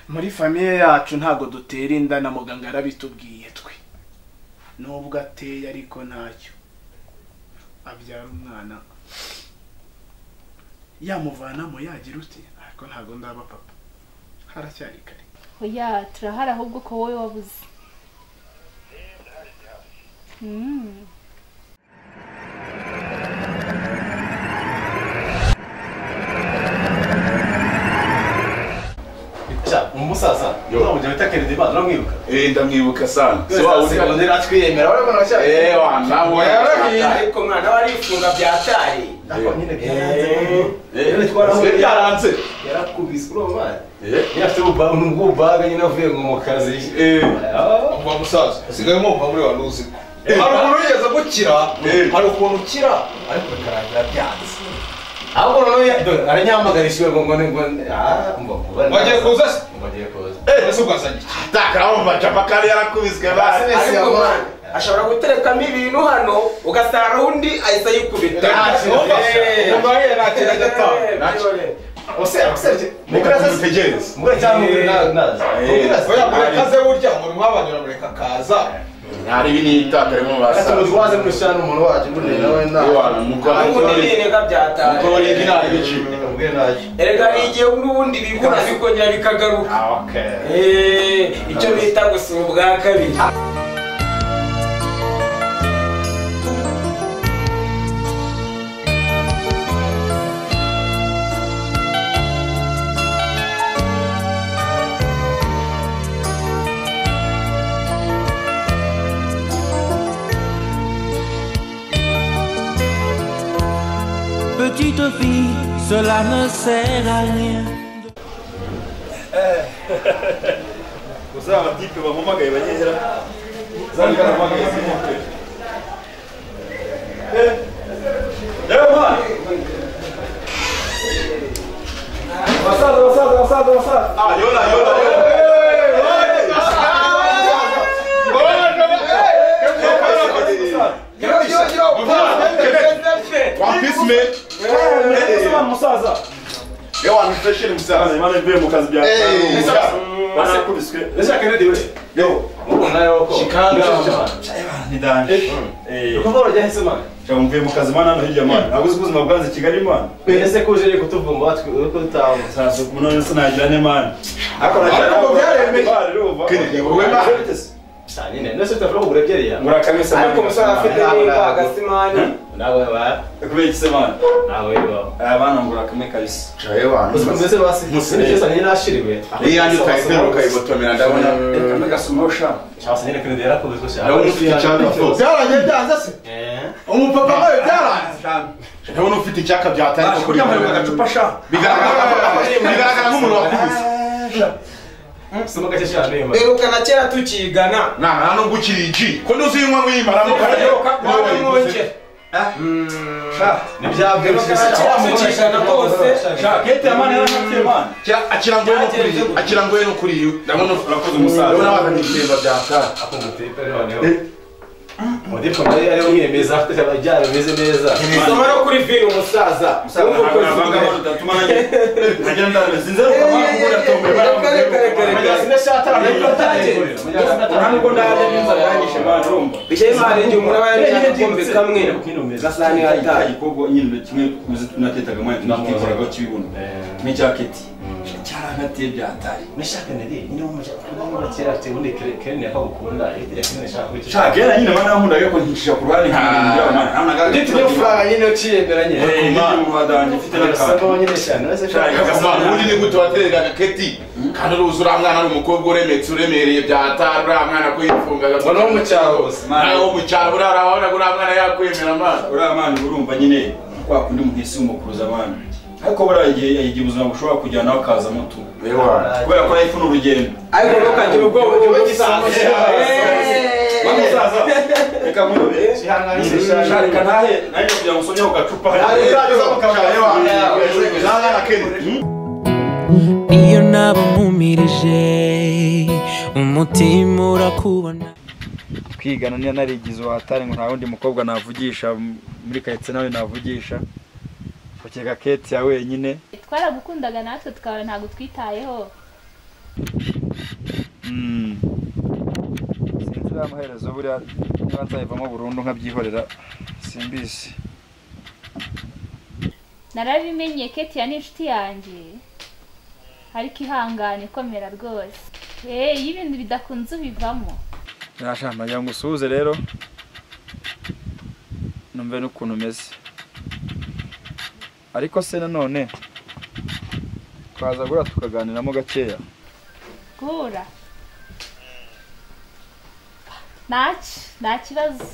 muri famiye yacu ntago dutera inda na muganga yarabitubwiye twe nubwo ateye ariko ntacyo abyara umwana yamuvanamo yagira uti ariko ntago ndaba papa haracyari kare oya turahari ahubwo ko wowe wabuze umusaza uzamujya bitakere diba ndamwibuka ndamwibuka sana so awundi atwiyemera urabona cyane nawe ariko mwana warifunga byatari nyine byaranze yarakubise urumva yafite ububaga nyine avuye mu kazi wa musaza sigaye mwumva muri wanuzi hari umuntu yigeze gukira hari ukuntu ukira ariko bikarangira byanze ahubwo noneho aranyamagarishiwe ngo wagiye kuza se bagiye kuza ese ugazanye takaraho mbacapakari yarakubiswe basi ashobora guterekamo ibintu hano ugasanga undi ahita yikubita umbaye nakira gatatu mutegereze mugore cyangwa naza oya murekaze burya muri mwabanyura mureka kaza hari binita karimo basa tumuwaze mushana umuntu waje muri nawe nawe mukore byataye mukore gina ibici erega igiye n'ubundi bikora bikongera bikagaruka icyo bita gusura ubwa kabiri Petite fille, cela ne sert à rien. Uzaba tipe bamumagaye banyehera. Zangana magaye zimoke. Dema. Wasada. Ah, yola. Musaza. Eu anifeshe musaza. Imana ivuye mu kazi bya. Basa kubiswe. Ese Kennedy we. Yo, ubona yo ko. Shikanga. Ni danje. Uko urajya man. Cyangwa mvuye mu kazi mana hano hirya man. Nabuze ubuzima bwanze Kigali man. Ese ko uje kutuvumba uko utawo. Sasa kumunone sinagira ne man. Ariko byaremeye. Kennedy wowe ma. Cyane nese tafro uburebyeriya. Murakamesa. Ariko musara afite nimba agasimani. Nawe ba. Kubera iki se man? Nawe ba. Abana ngura kamwe kabisa. Chaye wana. Usikumeze basi. Nese nyine nashiriwe. Yanyu kayiperuka ibotomera ndabona. Kamwe gasumosha. Cyase nyine Kennedy yarakubizwe cyane. Ndabona ufite icyaka fo. Byaranye byanze se. Umupapa wawe byaranze. Ndabona ufite icyaka byataye ko kuri agacupa sha. Bigaragara nk'umuntu wakubise. Sumuka cyane yema. Berukana kera tukigana. Nta no gukiriji. Ko nduzinywa mwimaramo karayoka. Nibyabwe cyane rwose. Kete amana yaramatiye man. Akirangoye no kuri yo. Ndabona urakoze umusaza. Ndabona wazanye itemba byata. Akungutipe noneho. Modipo nayo ari yemeza afite abajyana beze neza. Soma no kuri film umusaza. Nagira ndabe sinzero kamara ngura tombe bara. Sinashata Ntabwo ndaje n'inzara yanyishe barumva. Bije imana nje umuntu abanye kombe kamwe. Gasani hataye. Igikogo nyine kimwe muzi tunatetaga mwe tunakikoraga kibibuno. Ni jacket. Cyaranatiye byataye. Nashaka nari nyine mu kera afite ubundi Kennedy akagukunda Kennedy ashaka kwica. Shaka nyine mana nkunda yo kontisha ku ruhande nk'ibintu mana. Nanaga ndetse no fara nyine uciyenderanye. Mu badanje mfite n'akantu nyine cyane nase shaka ubundi ni gute waterega Keti kandi uruzura mwana ari umukobwa uremetse uremereye byatarura mwana ko yifungaga no mu cyaro hose. Naho mu cyaro urarabona gura mwana yakwemera mwana. Uramana urumva nyine kwa kundi umuhisi w'umukuruza abana. Ariko baragiye ubuzima bushobora kujyana akaza mutu. Kubera ko yifuna urugendo. Ariko ntukagira ubwoba cyo gisaza. Bamusaza. Reka munobe. Sharika nahe naje kugira ngo usomye ugacupa hari. Iyo nabamumirije umutima urakubona. Kwigana niyo narigize uhatari ngo nta wundi mukobwa navugisha muri kayetse nawe navugisha. ukeka Kate ya wenyine twaragukundaga natwe tukaba ntago twitayeho. sinzi amaherezo buriya niba nzayivamo burundu nkabyihorera simbizi. Narabimenye Kate ya n'inshuti yanjye ariko ihangane komera rwose. Iyo ibintu bidakunze ubivamo. Nashaka ngo usuhuze rero numve n'ukuntu umeze, ariko se nanone twaza gura tukaganiramo gakeya. Gura nta kibazo,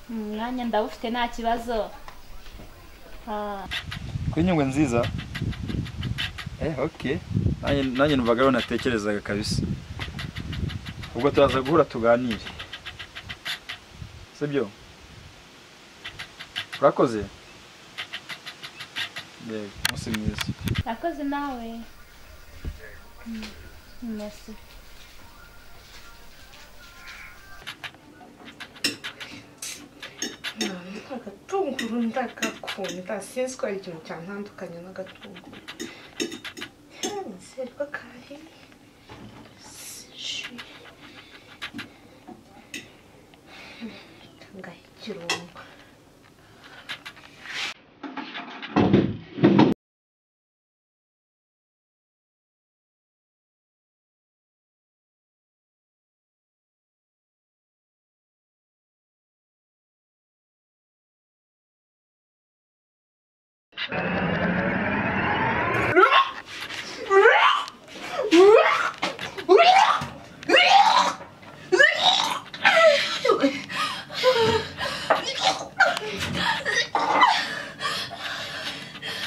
mwanya ndawufite nta kibazo. Kwinyungwe nziza. Okay, nanjye numvaga rero natekerezaga kabisa. Ubwo turaza guhura tuganire, sibyo? Urakoze? Umunsi mwiza. Urakoze nawe. Merci. Agatunguru ndagakunda, sinzi ko ari ikintu cyantandukanye n'agatunguru. C'est pas carré. Kirungo. Sure.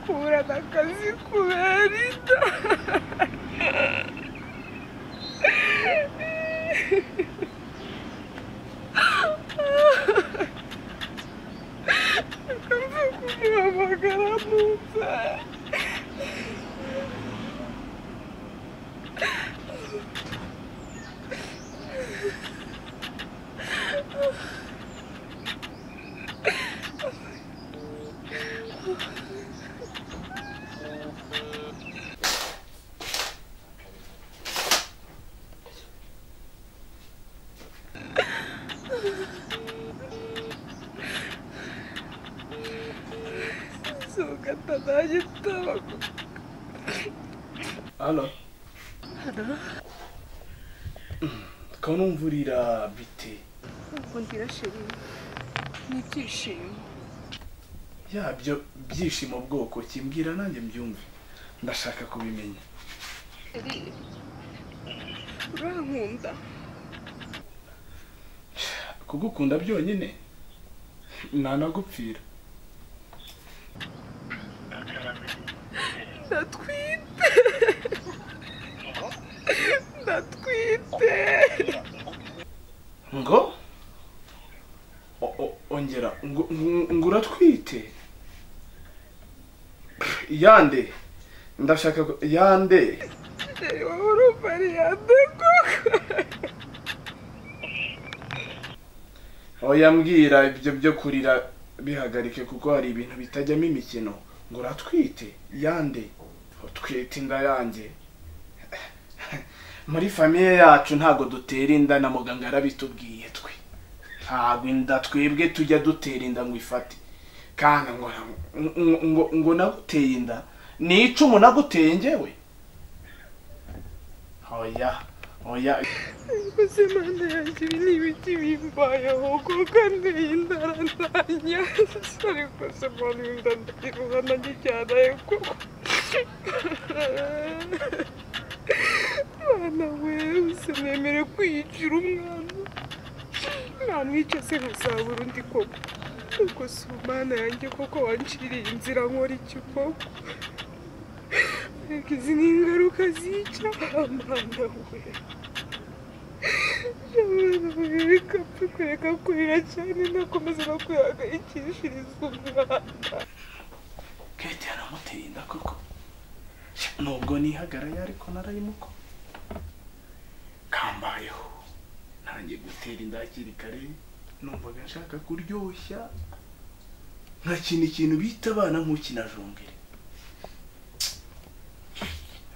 Cura da casa coberta. Halo. Kanumvurira bite. Nkundira sheri. N'ibyishimo. Ya byo byishimo bwoko kimbwira nanjye mbyumve. Ndashaka kubimenya. Urankunda. Kugukunda byonyine nanagupfira. Ndatwite. Ngo ongera nguratwite. Yande ndashaka yande. Urupari yande koko. Oya mbwira ibyo byo kurira bihagarike kuko hari ibintu bitajyamo imikino. Nguratwite yande. Twite inda yanjye. Muri famille yacu ntago dutera inda na muganga arabitubwiye twe. Ntago inda twebwe tujya dutera inda ngo ifate. Kana ngo naguteye inda ni icumu naguteye njyewe. Oya Kusemana yanjye n'ibiti bimbayeho kuko ndindarantanya. Ariko se mbona inda ndakiruha nanjye cyane kuko mwana we usememere kwiyicira umwana namwica se nkazabura undi koko ubwo si umwana yanjye koko wanciriye inzira nkora iki koko ariko izi ni ingaruka zica mwana we reka mfe kureka kurira cyane nakomeza no kwihangayikishiriza umwana Kate yaramuteye inda koko nubwo nihagaraye ariko narayimuko kambayeho ntangiye gutera inda hakiri kare numvaga nshaka kuryoshya nkakina ikintu bita abana nk'ukina jongere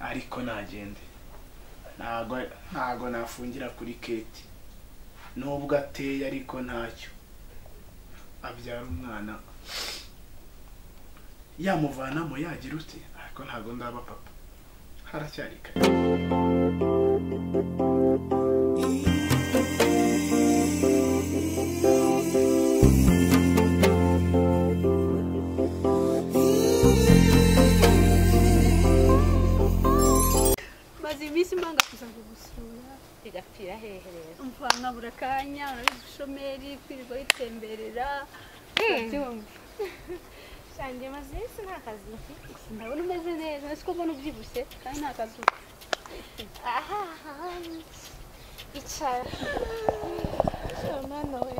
ariko nagende ntago nafungira kuri Kate nubwo ateye ariko ntacyo abyara umwana yamuvanamo yagira ute ariko ntago ndaba papa haracyari kare maze iminsi mpanga kuza kugusura igapfira hehe rero umva nkabura akanya urabizi ubushomeri kwirirwa yitemberera byumva shange maze ese nta kazi mfite ndabona umeze neza siko mbona ubyibushye kandi nta kazi aha icara mwana we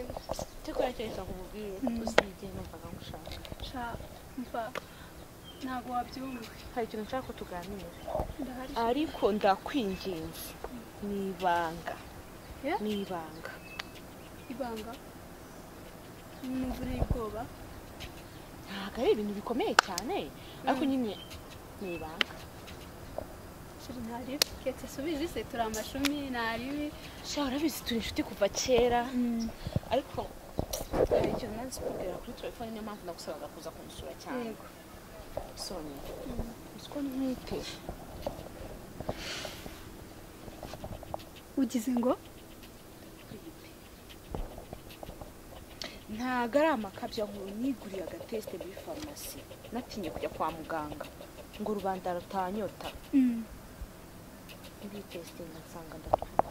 tukoresheje kumubwira uzigiye numvaga ngushaka sha mva ntabwo wabyumva hari ikintu nshaka ko tuganira ndahari ariko ndakwinginze nibanga ibanga n'umvura y'ubwoba ntabwo ari ibintu bikomeye cyane ariko nyine nibanga shiri ntari ketse subizi se turi amashumi ntaribi sha urabizi turi inshuti kuva kera ariko hari ikintu nanze kubwira kuri telefone niyo mpamvu ndagusabaga kuza kumusura cyane Sonia uko ntwite ugize ngo ntago ari amakabya nkuru niguriye agatesite muri farumasi natinye kujya kwa muganga ngo rubanda rutanyota muri tesite nsanga ndatwite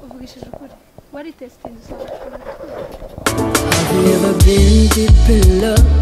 uvugishije ukuri wari tesite usanga Have you ever been deep in love?